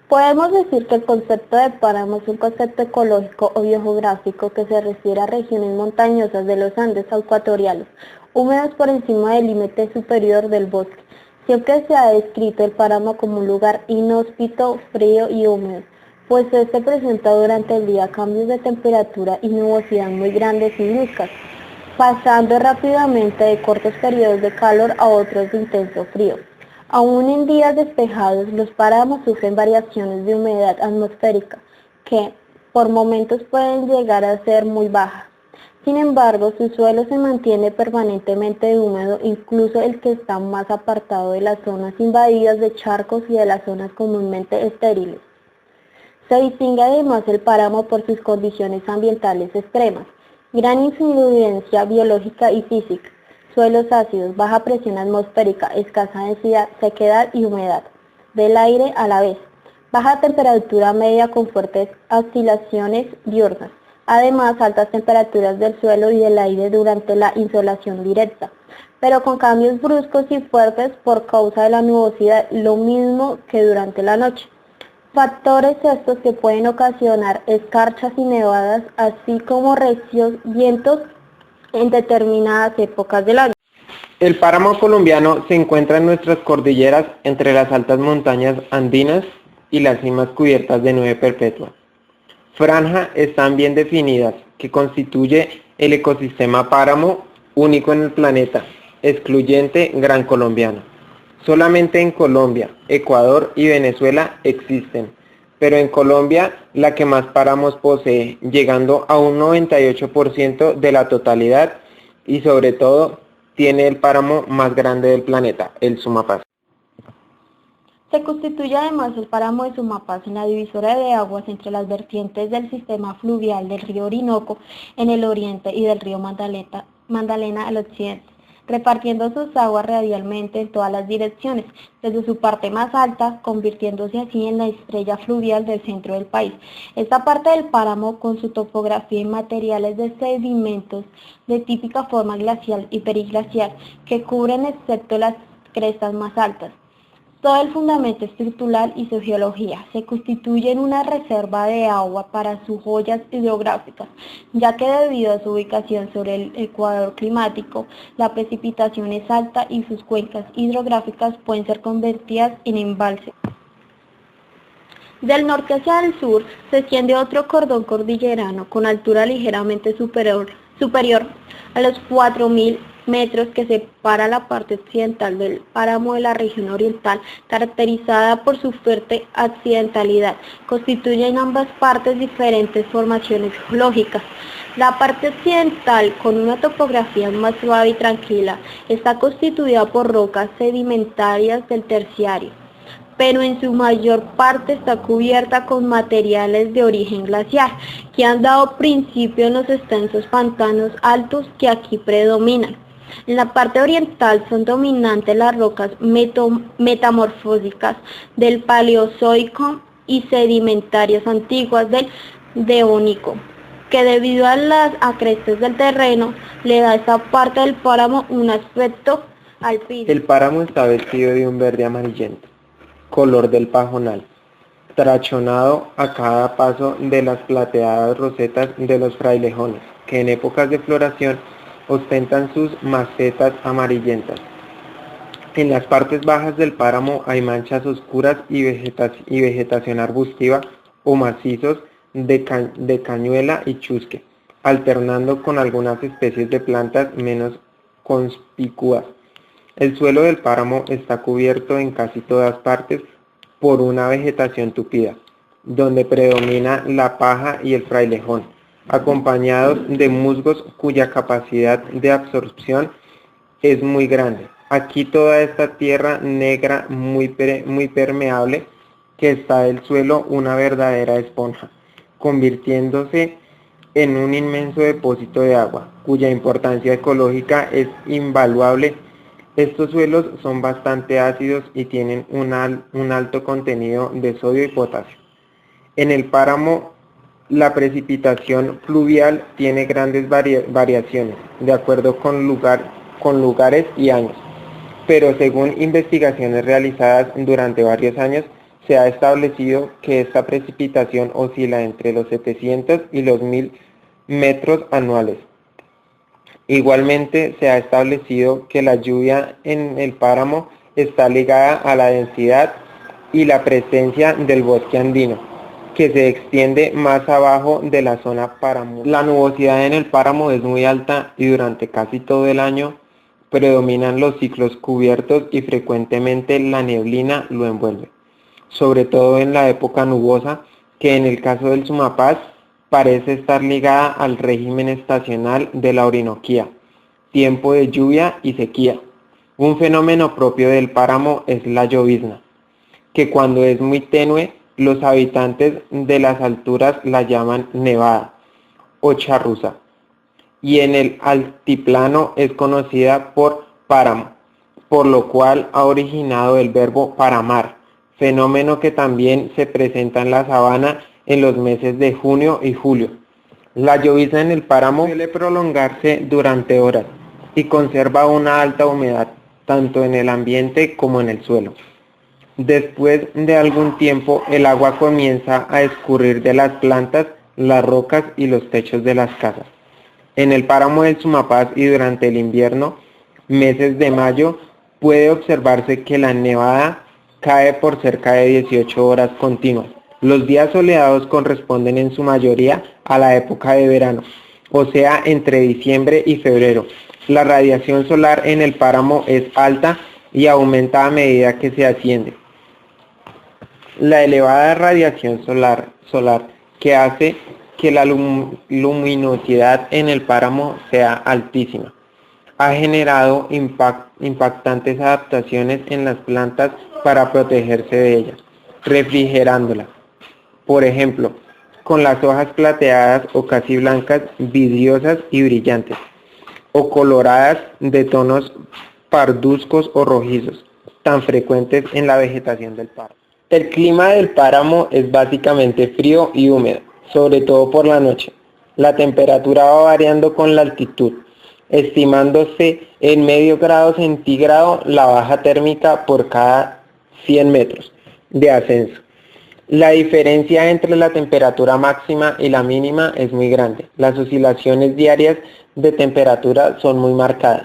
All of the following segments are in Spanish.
Podemos decir que el concepto de páramo es un concepto ecológico o biogeográfico que se refiere a regiones montañosas de los Andes ecuatoriales, húmedas por encima del límite superior del bosque. Siempre se ha descrito el páramo como un lugar inhóspito, frío y húmedo, pues este presenta durante el día cambios de temperatura y nubosidad muy grandes y bruscas, pasando rápidamente de cortos periodos de calor a otros de intenso frío. Aún en días despejados, los páramos sufren variaciones de humedad atmosférica que, por momentos, pueden llegar a ser muy bajas. Sin embargo, su suelo se mantiene permanentemente húmedo, incluso el que está más apartado de las zonas invadidas de charcos y de las zonas comúnmente estériles. Se distingue además el páramo por sus condiciones ambientales extremas, gran influencia biológica y física, suelos ácidos, baja presión atmosférica, escasa densidad, sequedad y humedad del aire a la vez, baja temperatura media con fuertes oscilaciones diurnas, además altas temperaturas del suelo y del aire durante la insolación directa, pero con cambios bruscos y fuertes por causa de la nubosidad, lo mismo que durante la noche. Factores estos que pueden ocasionar escarchas y nevadas, así como recios vientos en determinadas épocas del año. El páramo colombiano se encuentra en nuestras cordilleras entre las altas montañas andinas y las cimas cubiertas de nieve perpetua. Franjas están bien definidas, que constituye el ecosistema páramo único en el planeta, excluyente Gran Colombiano. Solamente en Colombia, Ecuador y Venezuela existen, pero en Colombia la que más páramos posee, llegando a un 98% de la totalidad y sobre todo tiene el páramo más grande del planeta, el Sumapaz. Se constituye además el páramo de Sumapaz en la divisora de aguas entre las vertientes del sistema fluvial del río Orinoco en el oriente y del río Magdalena al occidente, repartiendo sus aguas radialmente en todas las direcciones, desde su parte más alta, convirtiéndose así en la estrella fluvial del centro del país. Esta parte del páramo, con su topografía y materiales de sedimentos de típica forma glacial y periglacial, que cubren excepto las crestas más altas, todo el fundamento estructural y su geología se constituye en una reserva de agua para sus joyas hidrográficas, ya que debido a su ubicación sobre el ecuador climático, la precipitación es alta y sus cuencas hidrográficas pueden ser convertidas en embalses. Del norte hacia el sur se extiende otro cordón cordillerano con altura ligeramente superior a los 4.000 metros que separa la parte occidental del páramo de la región oriental, caracterizada por su fuerte accidentalidad. Constituye en ambas partes diferentes formaciones geológicas. La parte occidental, con una topografía más suave y tranquila, está constituida por rocas sedimentarias del terciario, pero en su mayor parte está cubierta con materiales de origen glaciar, que han dado principio en los extensos pantanos altos que aquí predominan. En la parte oriental son dominantes las rocas metamorfósicas del Paleozoico y sedimentarias antiguas del Devónico, que debido a las acrestes del terreno le da a esta parte del páramo un aspecto alpino. El páramo está vestido de un verde amarillento, color del pajonal, trachonado a cada paso de las plateadas rosetas de los frailejones, que en épocas de floración ostentan sus macetas amarillentas. En las partes bajas del páramo hay manchas oscuras y vegetación arbustiva o macizos de cañuela y chusque, alternando con algunas especies de plantas menos conspicuas. El suelo del páramo está cubierto en casi todas partes por una vegetación tupida, donde predomina la paja y el frailejón, acompañados de musgos cuya capacidad de absorción es muy grande. Aquí toda esta tierra negra muy permeable que está del suelo una verdadera esponja, convirtiéndose en un inmenso depósito de agua, cuya importancia ecológica es invaluable. Estos suelos son bastante ácidos y tienen un alto contenido de sodio y potasio. En el páramo, la precipitación fluvial tiene grandes variaciones, de acuerdo con lugares y años, pero según investigaciones realizadas durante varios años, se ha establecido que esta precipitación oscila entre los 700 y los 1000 metros anuales. Igualmente, se ha establecido que la lluvia en el páramo está ligada a la densidad y la presencia del bosque andino, que se extiende más abajo de la zona paramural. La nubosidad en el páramo es muy alta y durante casi todo el año predominan los ciclos cubiertos y frecuentemente la neblina lo envuelve, sobre todo en la época nubosa, que en el caso del Sumapaz parece estar ligada al régimen estacional de la Orinoquía, tiempo de lluvia y sequía. Un fenómeno propio del páramo es la llovizna, que cuando es muy tenue, los habitantes de las alturas la llaman nevada o charruza, y en el altiplano es conocida por páramo, por lo cual ha originado el verbo paramar, fenómeno que también se presenta en la sabana en los meses de junio y julio. La llovizna en el páramo suele prolongarse durante horas y conserva una alta humedad, tanto en el ambiente como en el suelo. Después de algún tiempo, el agua comienza a escurrir de las plantas, las rocas y los techos de las casas. En el páramo del Sumapaz y durante el invierno, meses de mayo, puede observarse que la nevada cae por cerca de 18 horas continuas. Los días soleados corresponden en su mayoría a la época de verano, o sea, entre diciembre y febrero. La radiación solar en el páramo es alta y aumenta a medida que se asciende. La elevada radiación solar que hace que la luminosidad en el páramo sea altísima ha generado impactantes adaptaciones en las plantas para protegerse de ella, refrigerándola. Por ejemplo, con las hojas plateadas o casi blancas, vidriosas y brillantes, o coloradas de tonos parduzcos o rojizos, tan frecuentes en la vegetación del páramo. El clima del páramo es básicamente frío y húmedo, sobre todo por la noche. La temperatura va variando con la altitud, estimándose en medio grado centígrado la baja térmica por cada 100 metros de ascenso. La diferencia entre la temperatura máxima y la mínima es muy grande. Las oscilaciones diarias de temperatura son muy marcadas.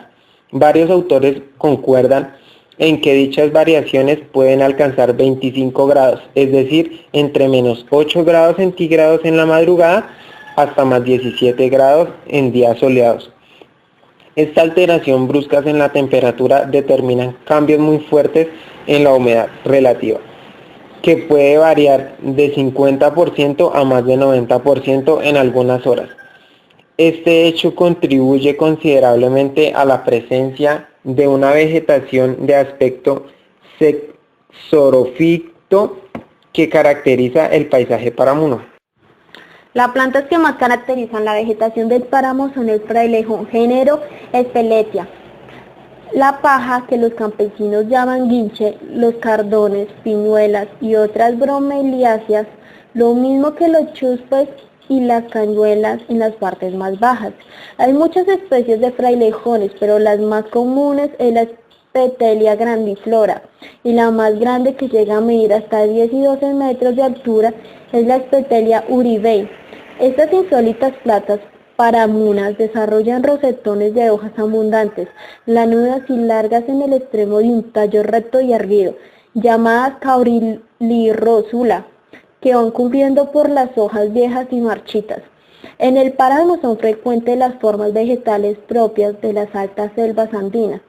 Varios autores concuerdan en que dichas variaciones pueden alcanzar 25 grados, es decir, entre menos 8 grados centígrados en la madrugada hasta más 17 grados en días soleados. Esta alteración bruscas en la temperatura determina cambios muy fuertes en la humedad relativa, que puede variar de 50% a más de 90% en algunas horas. Este hecho contribuye considerablemente a la presencia de una vegetación de aspecto xerófito que caracteriza el paisaje paramuno. Las plantas que más caracterizan la vegetación del páramo son el frailejón, género Speletia, la paja, que los campesinos llaman guinche, los cardones, piñuelas y otras bromeliáceas, lo mismo que los chuspes y las cañuelas en las partes más bajas. Hay muchas especies de frailejones, pero las más comunes es la Spetelia grandiflora, y la más grande, que llega a medir hasta 10 y 12 metros de altura, es la Spetelia uribei. Estas insólitas plantas paramunas desarrollan rosetones de hojas abundantes, lanudas y largas en el extremo de un tallo recto y erguido, llamadas caurilirrosula, que van cubriendo por las hojas viejas y marchitas. En el páramo son frecuentes las formas vegetales propias de las altas selvas andinas,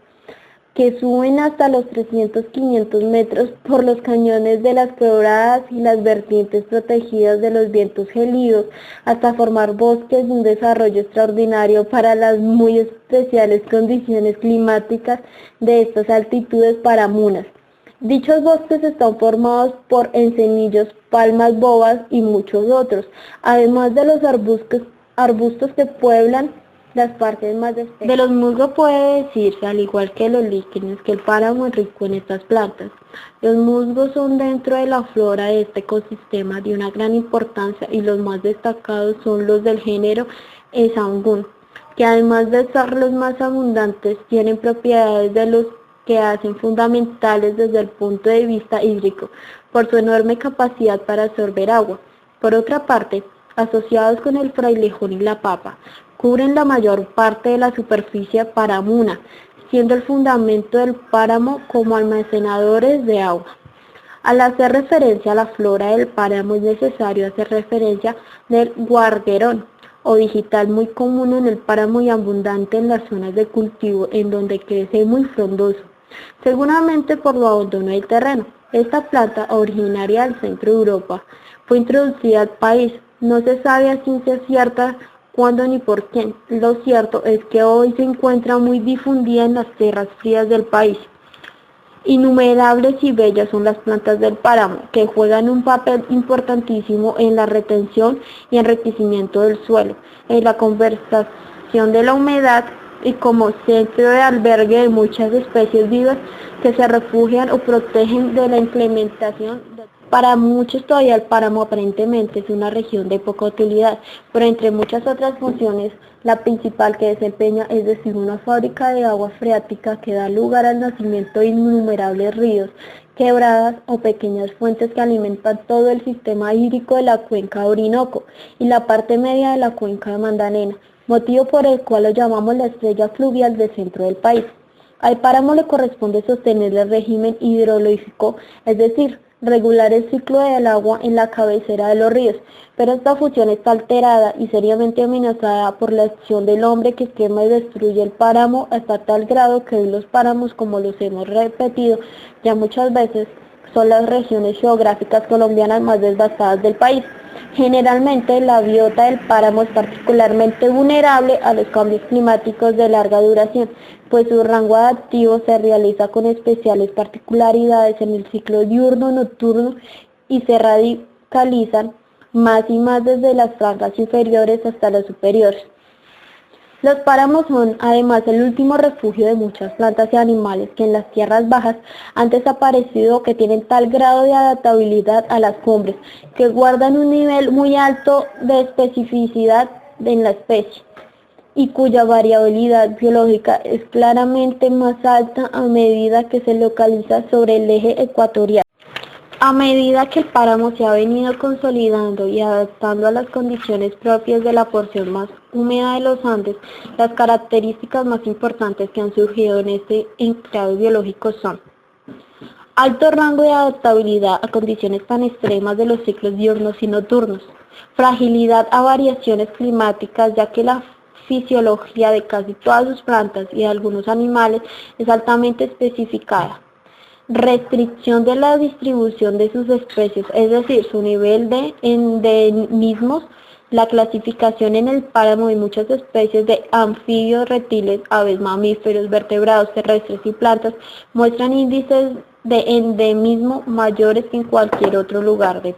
que suben hasta los 300-500 metros por los cañones de las quebradas y las vertientes protegidas de los vientos gélidos, hasta formar bosques de un desarrollo extraordinario para las muy especiales condiciones climáticas de estas altitudes paramunas. Dichos bosques están formados por encenillos, palmas bobas y muchos otros, además de los arbustos que pueblan las partes más extensas. De los musgos puede decirse, al igual que los líquenes, que el páramo es rico en estas plantas. Los musgos son, dentro de la flora de este ecosistema, de una gran importancia, y los más destacados son los del género Esangún, que además de ser los más abundantes, tienen propiedades de los que hacen fundamentales desde el punto de vista hídrico, por su enorme capacidad para absorber agua. Por otra parte, asociados con el frailejón y la papa, cubren la mayor parte de la superficie paramuna, siendo el fundamento del páramo como almacenadores de agua. Al hacer referencia a la flora del páramo es necesario hacer referencia del guarguerón o vegetal muy común en el páramo y abundante en las zonas de cultivo en donde crece muy frondoso, seguramente por lo abandono del terreno. Esta planta, originaria del centro de Europa, fue introducida al país. No se sabe a ciencia cierta cuándo ni por quién. Lo cierto es que hoy se encuentra muy difundida en las tierras frías del país. Innumerables y bellas son las plantas del páramo, que juegan un papel importantísimo en la retención y enriquecimiento del suelo, en la conservación de la humedad y como centro de albergue de muchas especies vivas que se refugian o protegen de la implementación. Para muchos todavía el páramo aparentemente es una región de poca utilidad, pero entre muchas otras funciones, la principal que desempeña es decir una fábrica de agua freática que da lugar al nacimiento de innumerables ríos, quebradas o pequeñas fuentes que alimentan todo el sistema hídrico de la cuenca de Orinoco y la parte media de la cuenca de Magdalena, motivo por el cual lo llamamos la estrella fluvial del centro del país. Al páramo le corresponde sostener el régimen hidrológico, es decir, regular el ciclo del agua en la cabecera de los ríos, pero esta función está alterada y seriamente amenazada por la acción del hombre que quema y destruye el páramo hasta tal grado que hoy los páramos, como los hemos repetido ya muchas veces, son las regiones geográficas colombianas más devastadas del país. Generalmente la biota del páramo es particularmente vulnerable a los cambios climáticos de larga duración, pues su rango adaptativo se realiza con especiales particularidades en el ciclo diurno-nocturno y se radicalizan más y más desde las franjas inferiores hasta las superiores. Los páramos son además el último refugio de muchas plantas y animales que en las tierras bajas han desaparecido o que tienen tal grado de adaptabilidad a las cumbres, que guardan un nivel muy alto de especificidad en la especie y cuya variabilidad biológica es claramente más alta a medida que se localiza sobre el eje ecuatorial. A medida que el páramo se ha venido consolidando y adaptando a las condiciones propias de la porción más húmeda de los Andes, las características más importantes que han surgido en este enclave biológico son: alto rango de adaptabilidad a condiciones tan extremas de los ciclos diurnos y nocturnos, fragilidad a variaciones climáticas, ya que la fisiología de casi todas sus plantas y de algunos animales es altamente especificada, restricción de la distribución de sus especies, es decir, su nivel de endemismos. La clasificación en el páramo de muchas especies de anfibios, reptiles, aves, mamíferos, vertebrados terrestres y plantas muestran índices de endemismo mayores que en cualquier otro lugar del